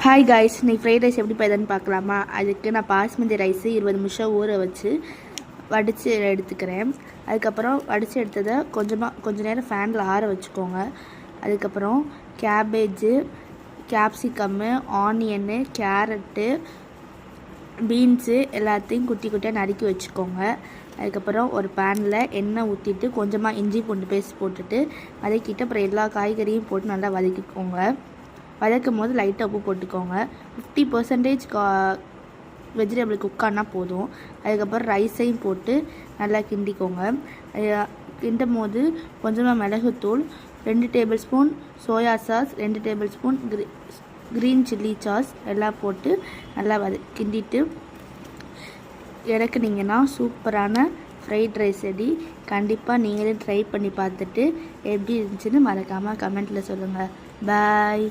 Hi guys, இன்னைக்கு fried rice எப்படி பண்ணுறதுன்னு பார்க்கலாமா? அதுக்கு நான் பாஸ்மதி ரைஸு 20 நிமிஷம் ஊற வச்சு வடித்து எடுத்துக்கிறேன். அதுக்கப்புறம் வடித்து எடுத்ததை கொஞ்ச நேரம் ஃபேனில் ஆற வச்சுக்கோங்க. அதுக்கப்புறம் cabbage, capsicum, onion, carrot, beans எல்லாத்தையும் குட்டி குட்டியாக நறுக்கி வச்சுக்கோங்க. அதுக்கப்புறம் ஒரு பேனில் எண்ணெய் ஊற்றிட்டு கொஞ்சமாக இஞ்சி பூண்டு பேஸ்ட் போட்டுட்டு வதக்கிட்டு அப்புறம் எல்லா காய்கறியும் போட்டு நல்லா வதக்கிக்கோங்க. வதக்கும் போது லைட்டாக உப்பு போட்டுக்கோங்க. 50% வெஜிடபிள் குக் ஆனால் போதும். அதுக்கப்புறம் ரைஸையும் போட்டு நல்லா கிண்டிக்கோங்க. கிண்டும் போது கொஞ்சமாக மிளகுத்தூள், 2 table spoon soya sauce, 2 table spoon green chilli sauce எல்லாம் போட்டு நல்லா கிண்டிட்டு இறக்குனீங்கன்னா சூப்பரான ஃப்ரைட் ரைஸ் ரெடி. கண்டிப்பாக நீங்களே ட்ரை பண்ணி பார்த்துட்டு எப்படி இருந்துச்சுன்னு மறக்காமல் கமெண்ட்டில் சொல்லுங்கள். பாய்.